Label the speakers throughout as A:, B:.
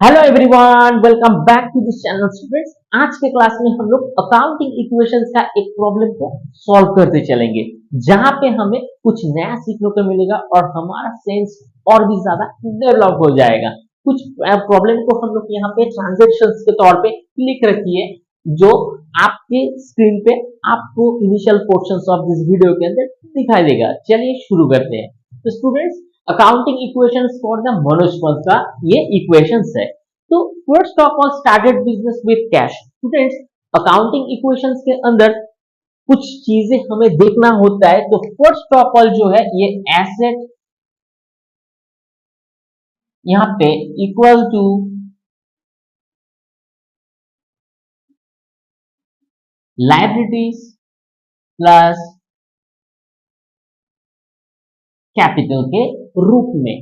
A: Hello everyone, welcome back to this channel students. आज के class में हम लोग अकाउंटिंग इक्वेशंस का एक प्रॉब्लम को सॉल्व करते चलेंगे, जहां पे हमें कुछ नया सीखने को मिलेगा और हमारा सेंस और भी ज्यादा डेवलप हो जाएगा। कुछ प्रॉब्लम को हम लोग यहाँ पे ट्रांजैक्शंस के तौर पे लिख रखिए, जो आपके स्क्रीन पे आपको initial portions of this video के अंदर दिखाई देगा। चलिए शुरू करते हैं। तो students, accounting equations for the Manoj Pant का ये इक्वेशंस है। तो first of all started business with cash. Students, accounting equations के अंदर कुछ चीजें हमें देखना होता है। तो फर्स्ट ऑफ ऑल जो है ये एसेट यहां पे equal to liabilities plus capital के रूप में।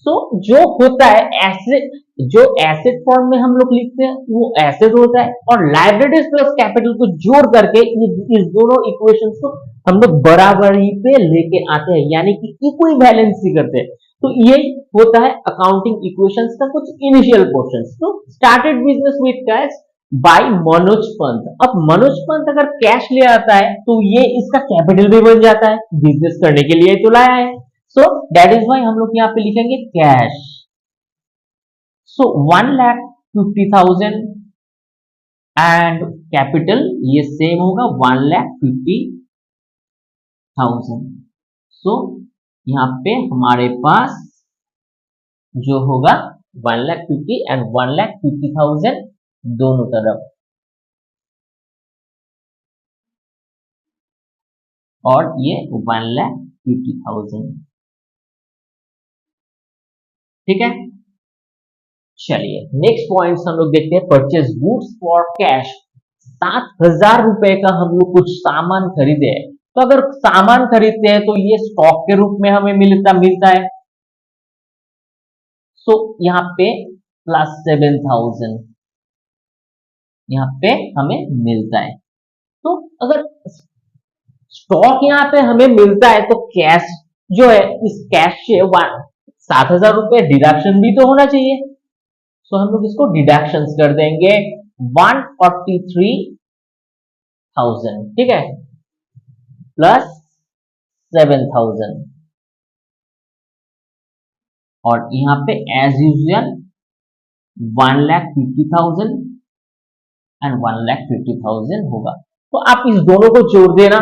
A: सो जो होता है एसेट, जो एसेट फॉर्म में हम लोग लिखते हैं वो एसेट होता है, और लायबिलिटीज प्लस कैपिटल को जोड़ करके इस दोनों इक्वेशंस को हम लोग बराबरी पे लेके आते हैं, यानी कि इक्विवेलेंसी करते हैं। तो ये होता है अकाउंटिंग इक्वेशंस का कुछ इनिशियल पोर्शंस। तो started business with cash by Manoj Pant. अब मनोज पंत अगर कैश ले आता है तो ये इसका कैपिटल भी बन जाता है, बिजनेस करने के लिए तो लाया है। सो दैट इज वाई हम लोग यहाँ पे लिखेंगे कैश। सो 1,50,000 एंड कैपिटल ये सेम होगा 1,50,000। सो यहाँ पे हमारे पास जो होगा 1,50,000 एंड 1,50,000 दोनों तरफ, और ये 1,50,000। ठीक है, चलिए नेक्स्ट पॉइंट हम लोग देखते हैं। Purchase goods for cash. 7,000 रुपए का हम लोग कुछ सामान खरीदे हैं। तो अगर सामान खरीदते हैं तो ये स्टॉक के रूप में हमें मिलता है। सो यहाँ पे प्लस 7,000 यहाँ पे हमें मिलता है। तो अगर स्टॉक यहाँ पे हमें मिलता है तो कैश जो है, इस कैश से 7,000 रुपए डिडक्शन भी तो होना चाहिए। सो हम लोग इसको डिडक्शन कर देंगे 143,000, ठीक है, प्लस 7,000, और यहाँ पे एज यूजुअल 1,50,000 एंड 1,50,000 होगा। तो आप इस दोनों को जोड़ देना,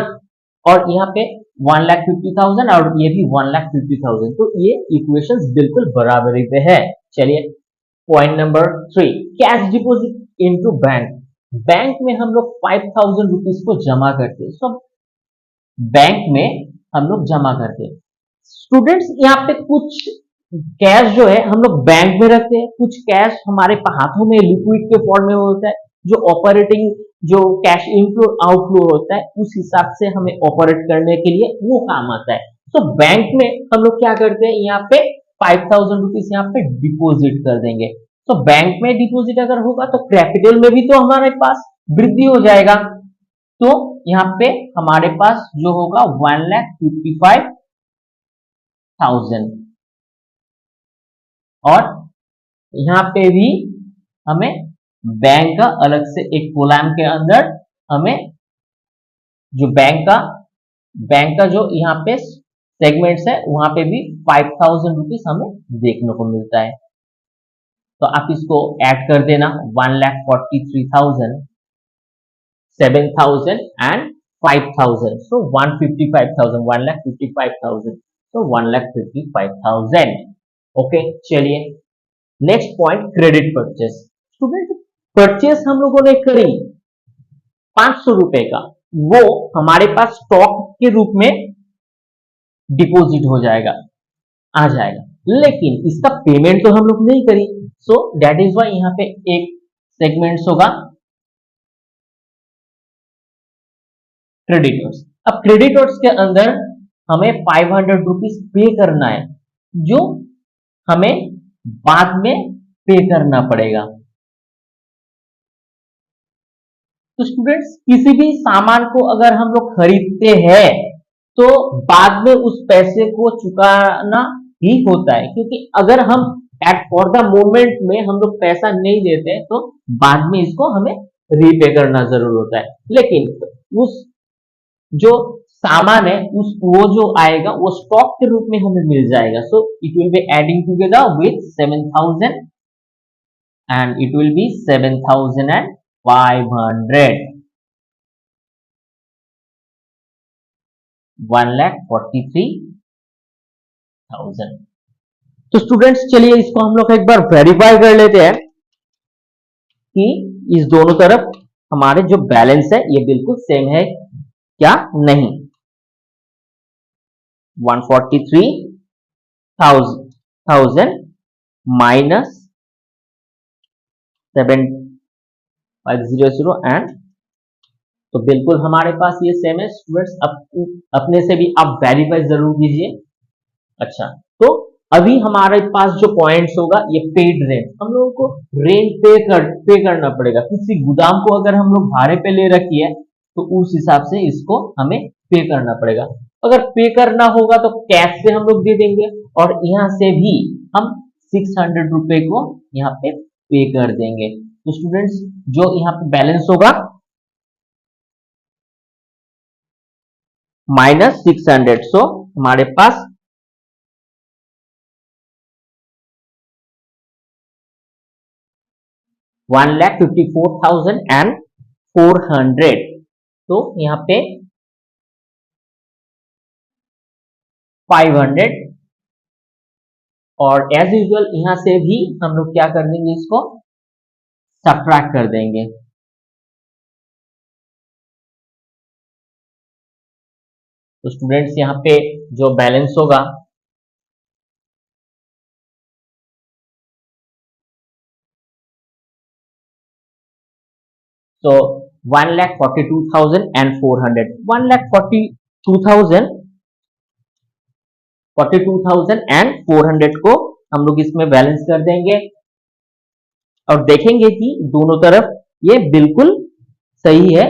A: और यहाँ पे 1,50,000 और ये भी 1,50,000। तो ये इक्वेशंस बिल्कुल बराबरी पे है। चलिए point number 3, cash deposit into bank. Bank में हम लोग 5,000 रुपीज को जमा करते हैं। तो बैंक में हम लोग जमा करते हैं। स्टूडेंट्स, यहाँ पे कुछ कैश जो है हम लोग बैंक में रखते हैं, कुछ कैश हमारे हाथों में लिक्विड के फॉर्म में होता है। जो ऑपरेटिंग, जो कैश इनफ्लो आउटफ्लो होता है, उस हिसाब से हमें ऑपरेट करने के लिए वो काम आता है। तो बैंक में हम लोग क्या करते हैं, यहाँ पे 5,000 रुपीज यहाँ पे डिपॉजिट कर देंगे। तो बैंक में डिपॉजिट अगर होगा तो कैपिटल में भी तो हमारे पास वृद्धि हो जाएगा। तो यहाँ पे हमारे पास जो होगा 1,55,000, और यहाँ पे भी हमें बैंक का अलग से एक कोलम के अंदर हमें जो बैंक का जो यहाँ पे सेगमेंट्स है वहां पे भी 5,000 रुपीज हमें देखने को मिलता है। तो आप इसको ऐड कर देना, 1,43,000, 7,000 एंड 5,000। सो 1,55,000, 1,55,000, तो 1,55,000। ओके, चलिए next point, credit purchase. Student, purchase हम लोगों ने करी 500 रुपए का, वो हमारे पास स्टॉक के रूप में डिपॉजिट हो जाएगा, आ जाएगा, लेकिन इसका पेमेंट तो हम लोग नहीं करी। सो दैट इज वाई यहाँ पे एक सेगमेंट्स होगा क्रेडिटर्स। अब क्रेडिटर्स के अंदर हमें 500 रुपीज पे करना है, जो हमें बाद में पे करना पड़ेगा। तो स्टूडेंट्स, किसी भी सामान को अगर हम लोग खरीदते हैं तो बाद में उस पैसे को चुकाना ही होता है, क्योंकि अगर हम एट फॉर द मोमेंट में हम लोग पैसा नहीं देते तो बाद में इसको हमें रीपे करना जरूर होता है, लेकिन उस जो सामान है उस वो जो आएगा वो स्टॉक के रूप में हमें मिल जाएगा। So it will be adding together with 7,000 and it will be 7,500, 1,43,000। तो स्टूडेंट्स चलिए इसको हम लोग एक बार वेरीफाई कर लेते हैं कि इस दोनों तरफ हमारे जो बैलेंस है ये बिल्कुल सेम है क्या नहीं। 143,000 माइनस 7,500 एंड, तो बिल्कुल हमारे पास ये सेम है स्टूडेंट्स। अपने से भी आप वेरीफाई जरूर कीजिए। अच्छा, तो अभी हमारे पास जो पॉइंट्स होगा ये पेड रेंट, हम लोगों को रेंट पे करना पड़ेगा। किसी गोदाम को अगर हम लोग भाड़े पे ले रखी है तो उस हिसाब से इसको हमें पे करना पड़ेगा। अगर पे करना होगा तो कैश से हम लोग दे देंगे और यहाँ से भी हम 600 रुपए को यहाँ पे कर देंगे। तो स्टूडेंट्स जो यहाँ पे बैलेंस होगा -600, सो हमारे पास 1,54,400, तो यहाँ पे 500 और एज यूजुअल यहां से भी हम लोग क्या कर देंगे, इसको सब्ट्रैक्ट कर देंगे। तो स्टूडेंट्स यहाँ पे जो बैलेंस होगा तो 1,42,400, 1,42,400 को हम लोग इसमें बैलेंस कर देंगे और देखेंगे कि दोनों तरफ ये बिल्कुल सही है।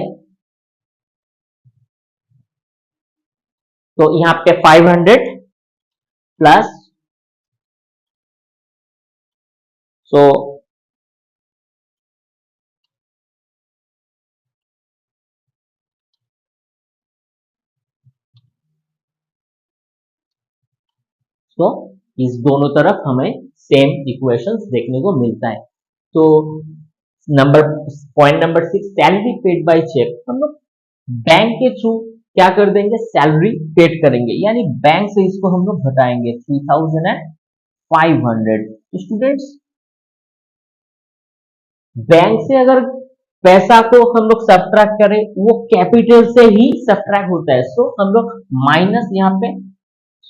A: तो यहाँ पे 500 प्लस, सो इस दोनों तरफ हमें सेम इक्वेशंस देखने को मिलता है। तो point number 6, salary paid by cheque, हम लोग बैंक के थ्रू क्या कर देंगे, सैलरी पेड करेंगे, यानी बैंक से इसको हम लोग घटाएंगे 3,500। तो स्टूडेंट्स बैंक से अगर पैसा को हम लोग सब्ट्रैक्ट करें वो कैपिटल से ही सब्ट्रैक्ट होता है, सो हम लोग माइनस यहाँ पे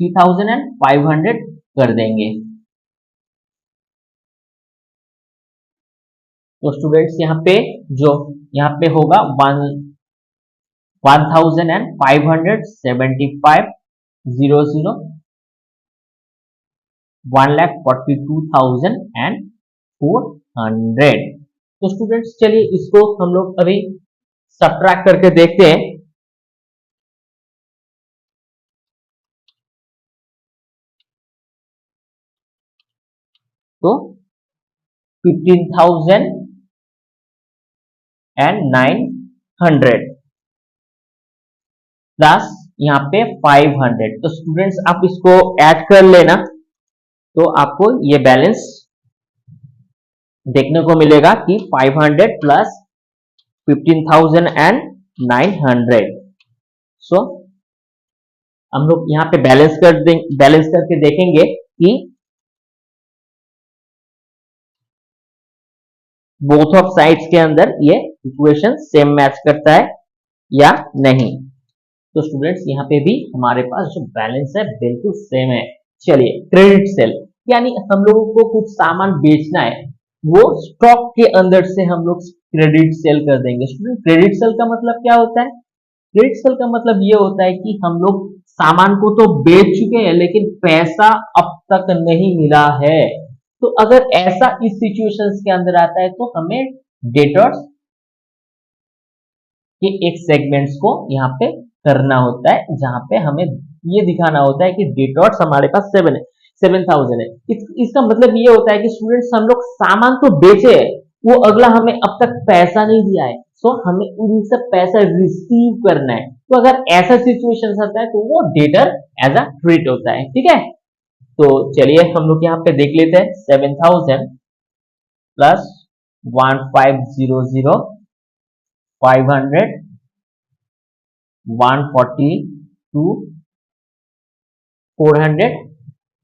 A: 3,500 कर देंगे। तो स्टूडेंट्स यहाँ पे जो यहाँ पे होगा 1,575 00 1,42,400। तो स्टूडेंट्स चलिए इसको हम लोग अभी सब्ट्रैक्ट करके देखते हैं। तो 15,900 प्लस यहाँ पे 500। तो स्टूडेंट्स आप इसको ऐड कर लेना तो आपको ये बैलेंस देखने को मिलेगा कि 500 प्लस 15,900। सो हम लोग यहाँ पे बैलेंस करके देखेंगे कि बोथ ऑफ साइड्स के अंदर ये इक्वेशन सेम मैच करता है या नहीं। तो स्टूडेंट्स यहाँ पे भी हमारे पास जो बैलेंस है बिल्कुल सेम है। चलिए क्रेडिट सेल, यानी हम लोगों को कुछ सामान बेचना है, वो स्टॉक के अंदर से हम लोग क्रेडिट सेल कर देंगे। स्टूडेंट क्रेडिट सेल का मतलब क्या होता है, क्रेडिट सेल का मतलब ये होता है कि हम लोग सामान को तो बेच चुके हैं लेकिन पैसा अब तक नहीं मिला है। तो अगर ऐसा इस सिचुएशंस के अंदर आता है तो हमें डेटर्स के एक सेगमेंट्स को यहाँ पे करना होता है, जहां पे हमें ये दिखाना होता है कि डेटर्स हमारे पास 7 है। 7,000 है। इसका मतलब ये होता है कि स्टूडेंट्स हम लोग सामान तो बेचे है, वो अगला हमें अब तक पैसा नहीं दिया है, सो हमें उनसे पैसा रिसीव करना है। तो अगर ऐसा सिचुएशन आता है तो वो डेटर एज अ ट्रीट होता है, ठीक है। तो चलिए हम लोग यहाँ पे देख लेते हैं 7,000 प्लस 1500 500 142 400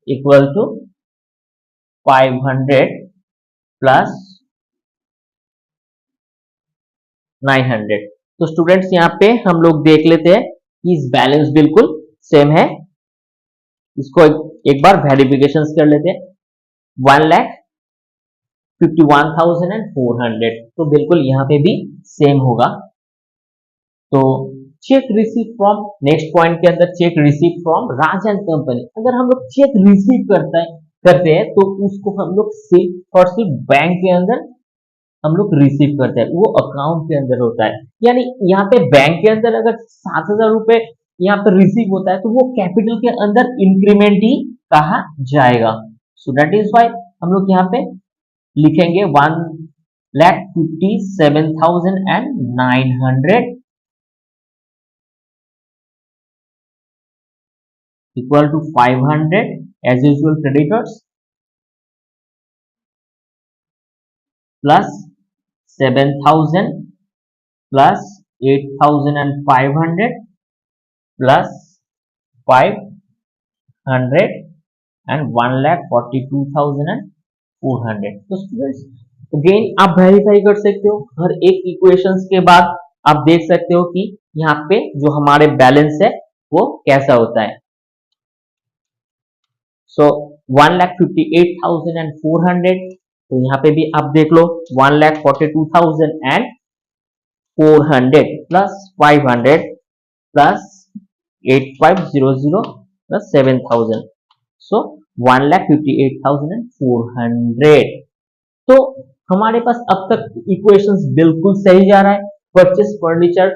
A: इक्वल टू 500 प्लस 900। तो स्टूडेंट्स यहाँ पे हम लोग देख लेते हैं कि इस बैलेंस बिल्कुल सेम है। इसको एक बार वेरिफिकेशन कर लेते हैं। 1,51,400 तो बिल्कुल यहाँ पे भी सेम होगा। तो check receive from, next point के अंदर check receive from Raj and company. अगर हम लोग चेक रिसीव करते हैं तो उसको हम लोग सिर्फ और सिर्फ बैंक के अंदर हम लोग रिसीव करते हैं, वो अकाउंट के अंदर होता है। यानी यहाँ पे बैंक के अंदर अगर 7,000 रुपए यहाँ पे रिसीव होता है तो वो कैपिटल के अंदर इंक्रीमेंट ही कहा जाएगा। सो दैट इज वाई हम लोग यहाँ पे लिखेंगे 1,57,900 equal to 500 as usual creditors plus 7,000 plus 8,500 plus 500 and 1,42,400। तो स्टूडेंट्स अगेन आप वेरीफाई कर सकते हो, हर एक इक्वेशंस के बाद आप देख सकते हो कि यहाँ पे जो हमारे बैलेंस है वो कैसा होता है। सो 1,58,400, तो यहाँ पे भी आप देख लो 1,42,400 प्लस 500 प्लस 8,500 प्लस 7,000, सो 1,58,400। तो हमारे पास अब तक इक्वेशंस बिल्कुल सही जा रहा है। परचेस फर्नीचर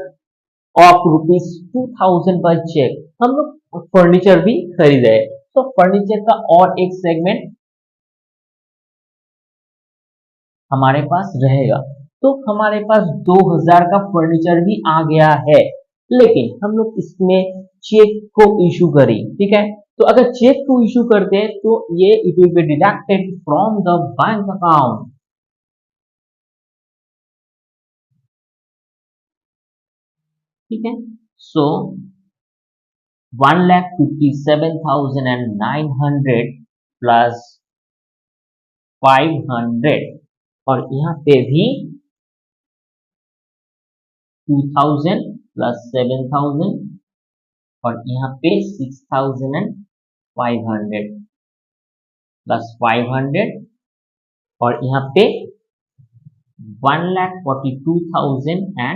A: ऑफ ₹2,000 पर चेक, हम लोग फर्नीचर भी खरीदे हैं, तो फर्नीचर का और एक सेगमेंट हमारे पास रहेगा। तो हमारे पास 2,000 का फर्नीचर भी आ गया है, लेकिन हम लोग इसमें चेक को इशू करें, ठीक है। तो अगर चेक को इशू करते हैं तो ये it will be deducted from the bank account, ठीक है। सो 1,57,900 प्लस 500 और यहाँ पे भी 2,000 प्लस 7,000 और यहाँ पे 6,500 प्लस 500 और यहाँ पे 1,42,400।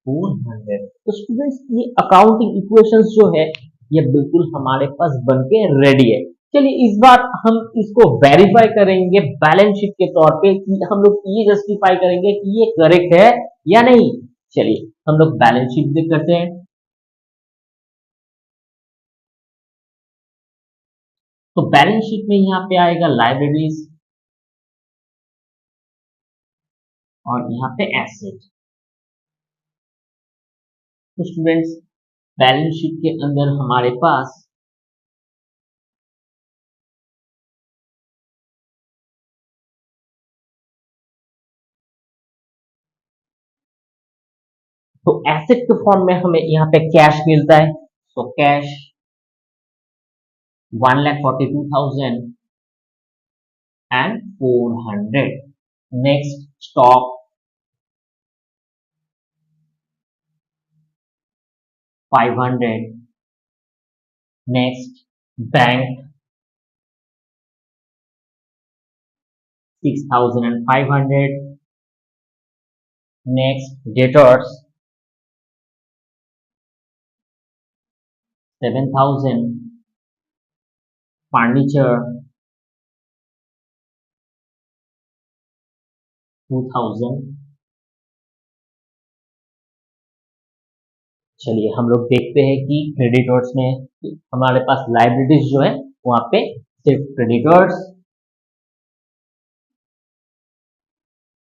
A: तो स्टूडेंट्स ये अकाउंटिंग इक्वेशंस जो है ये बिल्कुल हमारे पास बनके रेडी है। चलिए इस बार हम इसको वेरीफाई करेंगे बैलेंस शीट के तौर पे कि हम लोग ये जस्टिफाई करेंगे कि ये करेक्ट है या नहीं। चलिए हम लोग बैलेंस शीट देख करते हैं। तो बैलेंस शीट में यहाँ पे आएगा लाइब्रेरीज और यहाँ पे एसेट। तो स्टूडेंट्स बैलेंस शीट के अंदर हमारे पास तो एसेट के फॉर्म में हमें यहाँ पे कैश मिलता है। तो cash 1,42,400। Next stock 500। Next bank 6,500। Next debtors 7,000। Furniture 2,000। चलिए हम लोग देखते हैं कि क्रेडिटर्स में हमारे पास लाइबिलिटीज जो है वहां पे सिर्फ क्रेडिटर्स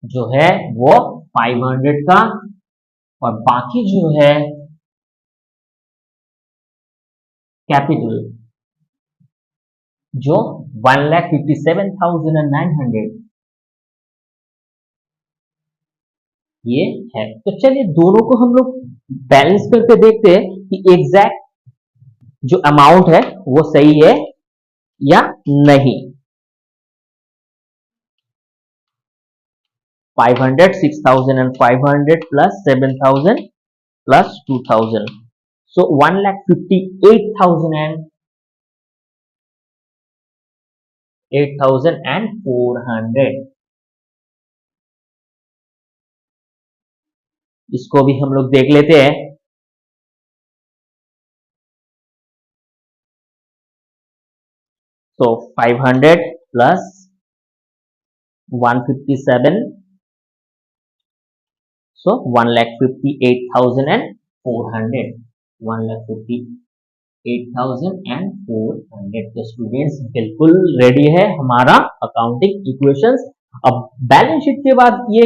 A: जो है वो 500 का, और बाकी जो है कैपिटल जो 1,57,900 ये है। तो चलिए दोनों को हम लोग बैलेंस करके देखते हैं कि एग्जैक्ट जो अमाउंट है वो सही है या नहीं। 500, 6,500 plus 7,000 plus 2,000, so 1,58,000 and 8,400। इसको भी हम लोग देख लेते हैं। So 500 plus 157, so 1,58,400, 1,58,400। तो स्टूडेंट्स बिल्कुल रेडी है हमारा अकाउंटिंग इक्वेशंस। अब बैलेंस शीट के बाद ये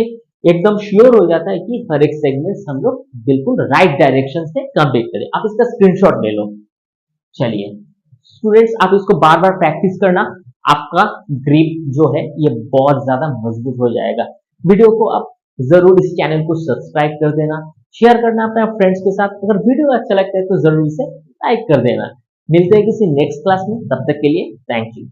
A: एकदम श्योर हो जाता है कि हर एक सेगमेंट हम लोग बिल्कुल राइट डायरेक्शन से कंप्लीट करें। आप इसका स्क्रीनशॉट ले लो। चलिए स्टूडेंट्स आप इसको बार बार प्रैक्टिस करना, आपका ग्रिप जो है ये बहुत ज्यादा मजबूत हो जाएगा। वीडियो को आप जरूर इस चैनल को सब्सक्राइब कर देना, शेयर करना अपने फ्रेंड्स के साथ। अगर वीडियो अच्छा लगता है तो जरूर इसे लाइक कर देना। मिलते हैं किसी नेक्स्ट क्लास में, तब तक के लिए थैंक यू।